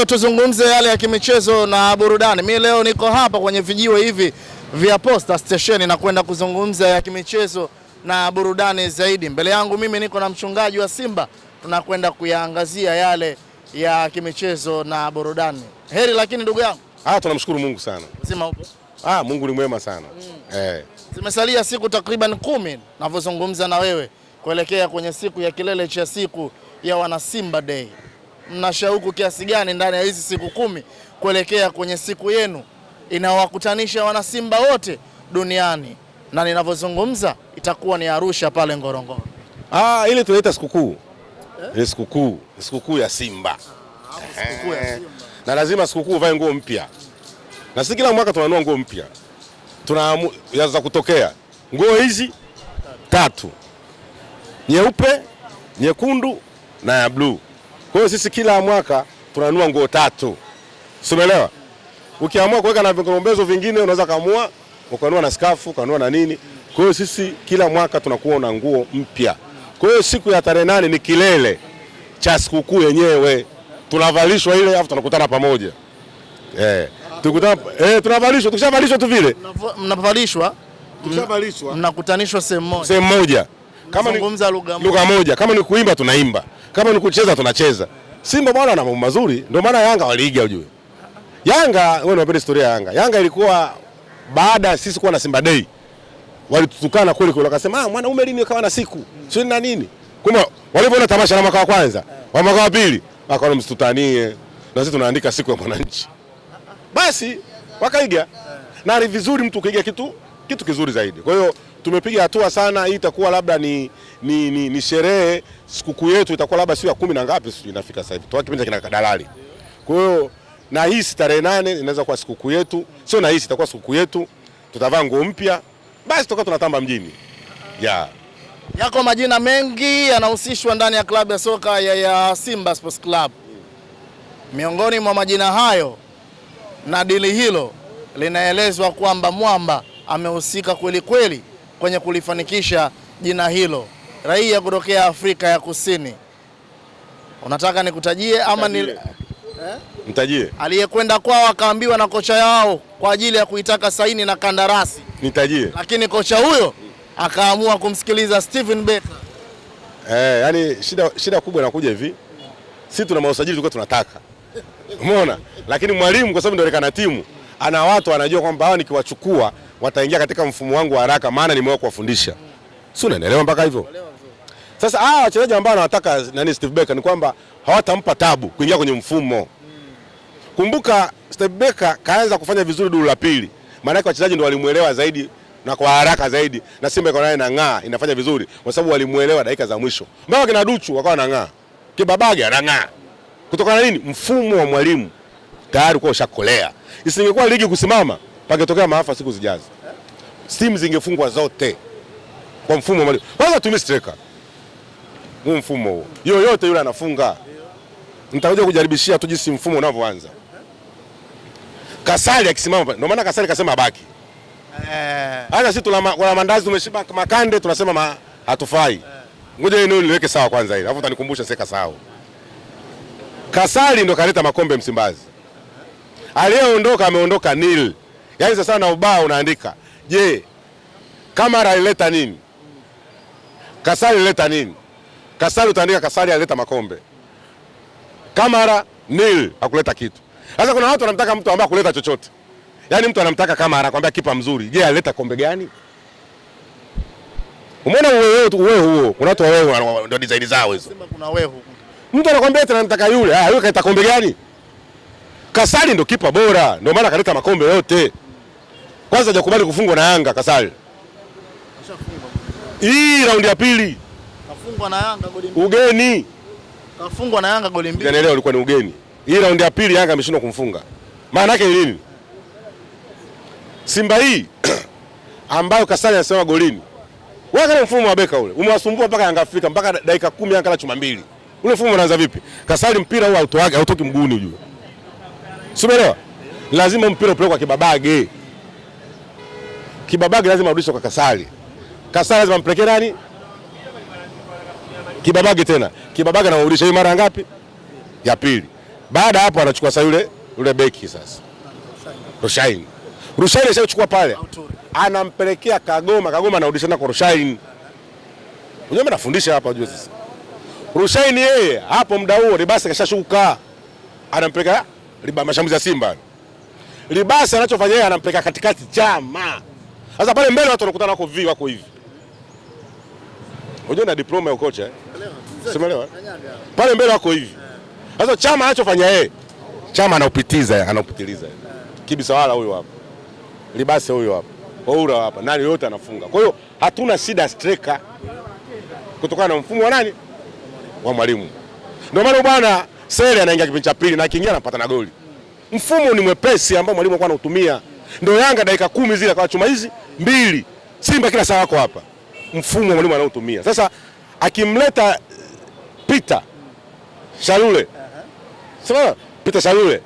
Tuzungumze yale ya kimichezo na burudani. Mimi leo niko hapa kwenye vijiwe hivi vya Posta Station na kwenda kuzungumza ya kimichezo na burudani zaidi. Mbele yangu mimi niko na mchungaji wa Simba, tunakwenda kuyaangazia yale ya kimichezo na burudani. Heri lakini ndugu yangu. Tunamshukuru Mungu sana. Sema upo. Mungu ni mwema sana. Zimesalia siku takriban 10 ninavyozungumza na wewe kuelekea kwenye siku ya kilele cha siku ya wana Simba Day. Mna shauku kiasi gani ndani ya hizi siku 10 kuelekea kwenye siku yenu inawakutanisha wana Simba wote duniani, na ninavyozungumza itakuwa ni Arusha pale Ngorongoro. Ile tunaita sikukuu. Ile sikukuu ya Simba. Sikukuu ya Simba. Na lazima sikukuu uvae nguo mpya. Na si kila mwaka tunanunua nguo mpya. Tunaanza kutokea nguo hizi 3. Nyeupe, nyekundu na ya blue. Kwa hiyo sisi kila mwaka tunanunua nguo 3. Umeelewa? Ukiamua kuweka na vingombezo vingine unaweza kaamua ukanunua na skafu, ukanunua na nini. Kwa hiyo sisi kila mwaka tunakuwa na nguo mpya. Kwa hiyo siku ya tarehe 8 ni kilele cha sikukuu yenyewe. Tunavalishwa ile afu tunakutana pamoja. Tunavalishwa, tukishavalishwa tu vile. Mnavalishwa, tukishavalishwa mnakutanishwa sehemu moja. Kama ni lugha moja, kama ni kuimba tunaimba, kama ni kucheza tunacheza. Simba bwana ana mambo mazuri, ndio maana Yanga waliiga ujue. Yanga, wewe unapenda historia ya Yanga. Yanga ilikuwa baada sisi kuwa na Simba Day. Walitutukana kweli kweli, wakasema mwanaume lini kawa na siku? Sio na nini? Kumbe walipoona tamasha la mwaka wa kwanza, wa mwaka wa pili, wakaona msitutanie. Na sisi tunaandika siku ya mwananchi. Basi wakaiga. Na ni vizuri mtu kuiga kitu kizuri zaidi. Kwa hiyo tumepiga hatua sana. Hii itakuwa labda ni sherehe, sikukuu yetu itakuwa labda sio ya 10 na ngapi sio inafika sasa hivi. Toa kipindi kina dalali. Kwa hiyo na hii tarehe 8 inaweza kuwa sikukuu yetu. Sio na hii itakuwa sikukuu yetu. Tutavaa nguo mpya. Basi tutakuwa tunatamba mjini. Yako majina mengi yanahusishwa ndani ya klabu ya soka ya Simba Sports Club. Miongoni mwa majina hayo na dili hilo linaelezwa kwamba Mwamba amehusika kweli kweli kwenye kulifanikisha jina hilo. Raia kutokea Afrika ya Kusini. Unataka nikutajie ama Nitajie. Aliyekwenda kwao akaambiwa na kocha yao kwa ajili ya kuitaka saini na kandarasi. Nitajie. Lakini kocha huyo akaamua kumsikiliza Steven Becker. Yani shida kubwa inakuja hivi. Sisi tuna mausajili tulikuwa tunataka. Umeona? Lakini mwalimu kwa sababu ndio rekana timu, ana watu anajua kwamba hao nikiwachukua wataingia katika mfumo wangu haraka, maana nimewahi kuwafundisha. Si unaelewa mpaka hivyo? Sasa wachezaji ambao wanataka Steve Becker ni kwamba hawatampa tabu kuingia kwenye mfumo. Kumbuka Steve Becker kaanza kufanya vizuri duru la pili. Maana yake wachezaji ndio walimuelewa zaidi na kwa haraka zaidi, na Simba iko naye inang'aa, inafanya vizuri kwa sababu walimuelewa dakika za mwisho. Mpaka kina Duchu wakawa wanang'aa. Kibabage anang'aa. Kutokana na nini? Mfumo wa mwalimu tayari kwa ushakolea. Isingekuwa ligi kusimama, pangetokea maafa siku zijazo. Timu zingefungwa zote kwa mfumo wa mwalimu. Kwanza tumie striker. Huu mfumo huo. Yoyote yule anafunga. Nitakuja kujaribishia tu jinsi mfumo unavyoanza. Kasali akisimama, ndio maana Kasali kasema abaki. Hata sisi tuna mandazi tumeshiba makande tunasema hatufai. Ngoja eneo liweke sawa kwanza hili. Alafu utanikumbusha seka sawa. Kasali ndo kaleta makombe Msimbazi. Aliyeondoka ameondoka nil. Yaani sasa na ubao unaandika. Je, Kamara alileta nini? Kasali alileta nini? Kasali utaandika Kasali alileta makombe. Kamara nil hakuleta kitu. Sasa kuna watu wanamtaka mtu ambaye kuleta chochote. Yaani mtu anamtaka Kamara kwambia kipa mzuri. Je, alileta kombe gani? Umeona wewe huo. Kuna watu wewe ndio design zao hizo. Simba kuna wewe. Mtu anakuambia eti anamtaka yule. Yule kaita kombe gani? Kasali ndo kipa bora. Ndio maana kaleta makombe yote. Kwanza hajakubali kufungwa na Yanga Kasali. Hii raundi ya pili. Kafungwa na Yanga goli mbili. Ugeni. Kafungwa na Yanga goli mbili. Jana leo ilikuwa ni ugeni. Hii raundi ya pili Yanga ameshindwa kumfunga. Maana yake ni nini? Simba hii ambayo Kasali anasema golini. Wewe kama mfumo wa Beka ule, umewasumbua mpaka Yanga Afrika mpaka dakika 10 Yanga la chuma mbili. Ule mfumo unaanza vipi? Kasali mpira huo hautoki mguuni ujue. Umeelewa? Lazima mpira upelekwe kwa Kibabage. Kibabage lazima arudishwe kwa Kasali. Kasali lazima mpelekee nani? Kibabage tena. Kibabage anarudisha hii mara ngapi? Ya pili. Baada hapo anachukua sasa yule beki sasa. Rushaini. Rushaini ashachukua pale. Anampelekea Kagoma, Kagoma anarudisha na kwa Rushaini. Unajua anafundisha hapa unajua sasa. Rushaini yeye hapo muda huo Libase kashashuka. Anampeleka mashambulizi ya Simba. Libase anachofanya yeye anampeleka katikati Chama. Sasa pale mbele watu wanakutana wako hivi. Unajua na diploma ya kocha Simeelewa? Pale mbele wako hivi. Sasa Chama anachofanya yeye, Chama anaupitiliza. Kibisawala huyo hapa. Libase huyo hapa. Oura hapa. Nani yote anafunga. Kwa hiyo hatuna shida striker kutokana na mfumo wa nani? Wa mwalimu. Ndio maana bwana Sele anaingia kipindi cha pili na akiingia anapata na goli. Mfumo ni mwepesi ambao mwalimu alikuwa anautumia. Ndio Yanga dakika 10 zile kwa chuma hizi 2. Simba kila saa wako hapa. Mfumo mwalimu anaotumia. Sasa akimleta Peter Shalule. Sawa? Peter Shalule.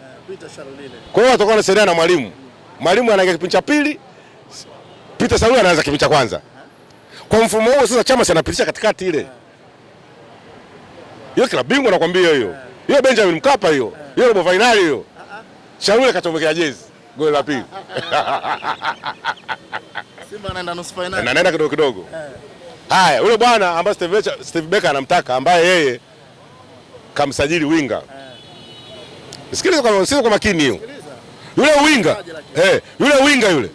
Kwa hiyo watakuwa wanasaidiana na mwalimu. Mwalimu anaingia kipindi cha pili, Peter Shalule anaanza kipindi cha kwanza. Kwa mfumo huo sasa Chama anapitisha katikati ile. Hiyo kila bingwa nakwambia hiyo. Hiyo Benjamin Mkapa hiyo. Hiyo robo finali hiyo. Shalule katomekea jezi. Goli la pili. Simba anaenda nusu finali. Anaenda kidogo. Haya, yule bwana ambaye Steve Becker anamtaka ambaye yeye kamsajili winga. Sikiliza kwa makini hiyo. Yule winga. Yule winga yule.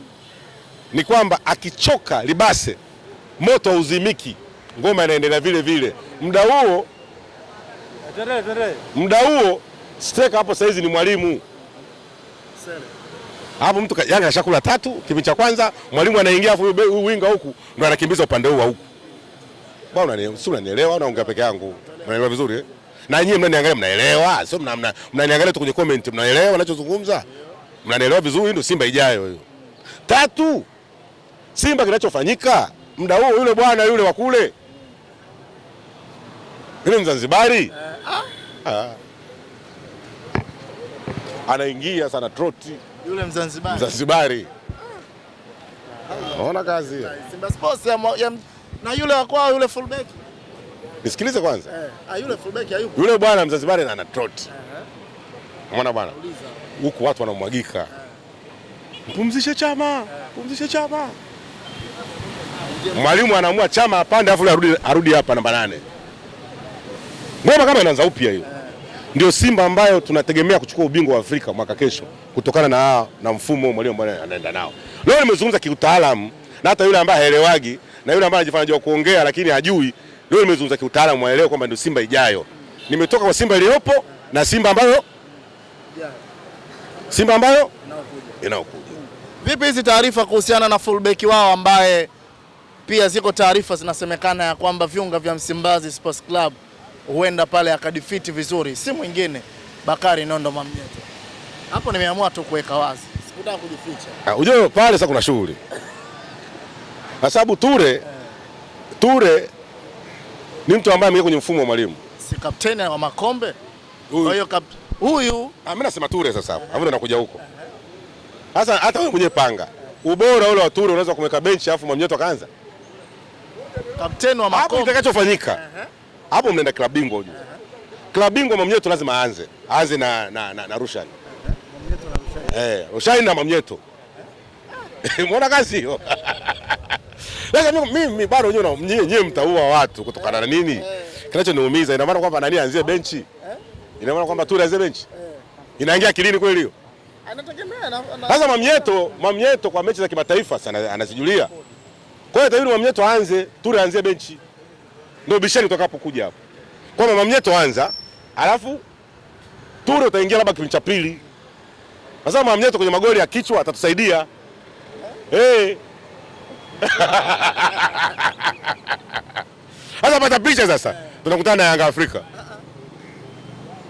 Ni kwamba akichoka Libase moto hauzimiki. Ngoma inaendelea vile vile. Muda huo striker hapo saizi ni mwalimu. Hapo mtu Yanga ashakula 3 kipindi cha kwanza, mwalimu anaingia afu huyu winga huku ndo anakimbiza upande huu huku. Bwana si unanielewa au naongea peke yangu? Unaelewa vizuri eh? Na nyinyi mnaniangalia mnaelewa? Sio mnaniangalia tu kwenye comment mnaelewa ninachozungumza? Mnanielewa vizuri ndio Simba ijayo hiyo. 3 Simba kinachofanyika muda huo yule bwana yule wa kule. Yule Mzanzibari. Anaingia sana troti. Yule Mzanzibari. Unaona kazi hiyo. Simba Sports na yule wa kwao yule fullback. Nisikilize kwanza. Yule fullback hayupo. Yule bwana Mzanzibari ana troti. Unaona bwana? Huku watu wanamwagika. Mpumzishe Chama. Pumzishe Chama. Mwalimu anaamua Chama apande afu arudi hapa namba 8. Ngoma kama inaanza upya hiyo. Ndio Simba ambayo tunategemea kuchukua ubingwa wa Afrika mwaka kesho kutokana na mfumo mwalimu ambaye anaenda nao. Leo nimezungumza kiutaalamu na hata yule ambaye haelewagi na yule ambaye anajifanya kuongea lakini hajui. Leo nimezungumza kiutaalamu waelewe kwamba ndio Simba ijayo. Nimetoka kwa Simba iliyopo na Simba ambayo inaokuja. Vipi hizi taarifa kuhusiana na fullback wao ambaye pia ziko taarifa zinasemekana ya kwamba viunga vya Msimbazi Sports Club huenda pale akadifiti vizuri, si mwingine Bakari Nondo Mwamnyeto. Hapo nimeamua tu kuweka wazi, sikutaka kujificha. Unajua pale sasa kuna shughuli. Kwa sababu Ture ni mtu ambaye ameingia kwenye mfumo wa mwalimu. Si kapteni wa makombe. Kwa hiyo huyu mimi nasema Ture sasa hapo. Hapo ndo nakuja huko. Sasa hata wewe mwenyewe panga. Ubora ule wa Ture unaweza kumweka benchi afu Mwamnyeto akaanza. Kapteni wa makombe. Hapo kitakachofanyika. Hapo mnaenda klabu bingwa unajua. Klabu bingwa Mwamnyeto lazima aanze na Rushaini. Mwamnyeto na Rushaini. Rushaini na Mwamnyeto. Umeona kazi hiyo? Lakini mimi bado nyewe mtaua watu kutokana na nini? Kinachoniumiza ina maana kwamba nani aanzie benchi? Ina maana kwamba Ture aanzie benchi? Inaingia akilini kweli hiyo? Anategemea sasa Mwamnyeto kwa mechi za kimataifa sana anazijulia. Kwa hiyo tayari Mwamnyeto aanze, Ture aanzie benchi. Ndio bishani utakapokuja hapo. Kwa maana Mwamnyeto anza, alafu Ture utaingia labda kipindi cha pili. Sasa Mwamnyeto kwenye magoli ya kichwa atatusaidia. Sasa pata picha sasa. Tunakutana na Yanga Afrika.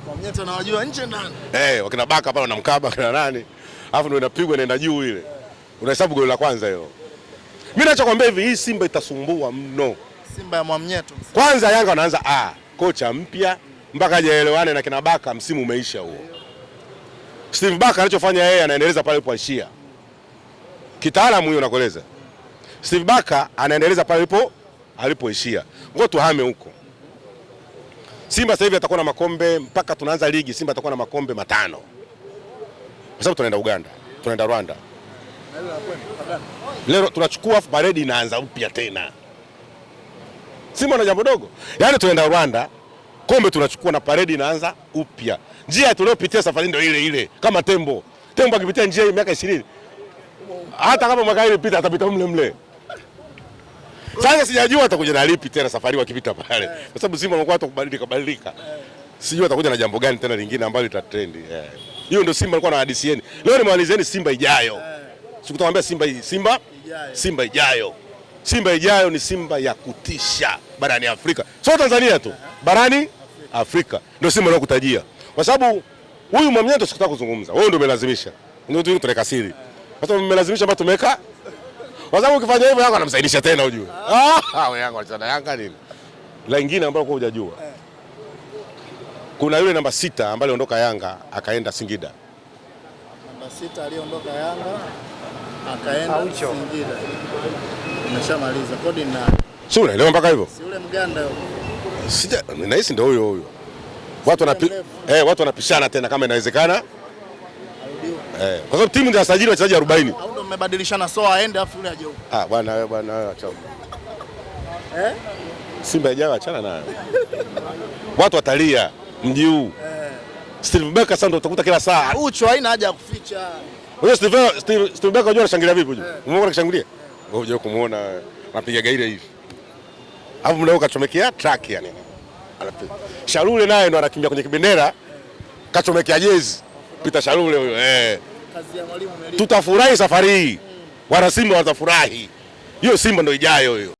Mwamnyeto anawajua nje ndani. Wakina Baka pale wanamkaba kana nani. Alafu ndio inapigwa inaenda juu ile. Unahesabu goli la kwanza hilo. Mimi nachokwambia hivi hii Simba itasumbua mno. Simba ya Mwamnyeto. Kwanza Yanga wanaanza kocha mpya mpaka hajaelewane na kina Baka, msimu umeisha huo. Steve Baka anachofanya yeye anaendeleza pale alipoishia. Kitaalamu hiyo nakueleza. Steve Baka anaendeleza pale alipoishia. Ngoja tuhame huko. Simba sasa hivi atakuwa na makombe mpaka tunaanza ligi, Simba atakuwa na makombe 5. Kwa sababu tunaenda Uganda, tunaenda Rwanda. Leo tunachukua parade inaanza upya tena. Simba na jambo dogo. Yaani tunaenda Rwanda, kombe tunachukua na parade inaanza upya. Njia tuliyopitia safari ndio ile ile kama tembo. Tembo akipitia njia hii miaka 20. Hata kama mwaka ile pita atapita mle mle. Sasa sijajua atakuja na lipi tena safari wakipita pale. Kwa sababu Simba wamekuwa hata kubadilika. Sijui atakuja na jambo gani tena lingine ambalo litatrendi. Hiyo ndio Simba alikuwa na hadisieni. Leo nimalizeni Simba ijayo. Sikutamwambia Simba ijayo. Simba ijayo ni Simba ya kutisha barani Afrika. Sio Tanzania tu. Barani Afrika. Ndio Simba leo kutajia. Kwa sababu huyu Mwamnyeto sikutaka kuzungumza. Wewe ndio umelazimisha. Ndio tunaweka siri. Kwa sababu umelazimisha mpaka tumeka. Kwa sababu ukifanya hivyo Yanga anamsaidisha tena ujue. Wewe Yanga unachana Yanga nini? La nyingine ambayo kwa hujajua. Kuna yule namba 6 ambaye aliondoka Yanga akaenda Singida. Namba 6 aliondoka Yanga akaenda Singida. Nimeshamaliza kodi na. Si unaelewa mpaka hivyo? Si yule Mganda huyo. Sija nahisi ndio huyo. Watu wanapishana tena kama inawezekana. Kwa sababu timu ndio inasajili wachezaji 40. Au ndio mmebadilishana soa aende afu yule aje huko. Bwana wewe acha. Simba ijayo achana nayo. Watu watalia mji huu. Steve Becker sasa ndio utakuta kila saa. Ucho haina haja ya kuficha. Wewe Steve Becker unajua anashangilia vipi unajua? Umeona akishangilia? Wewe unajua kumuona anapiga gaira hivi. Hapo mnao kachomekea track yani. Sharule naye ndo anakimbia kwenye kibendera kachomekea jezi. Peter Sharule huyo Kazi ya mwalimu. Tutafurahi safari hii. Wana Simba watafurahi. Hiyo Simba ndo ijayo hiyo.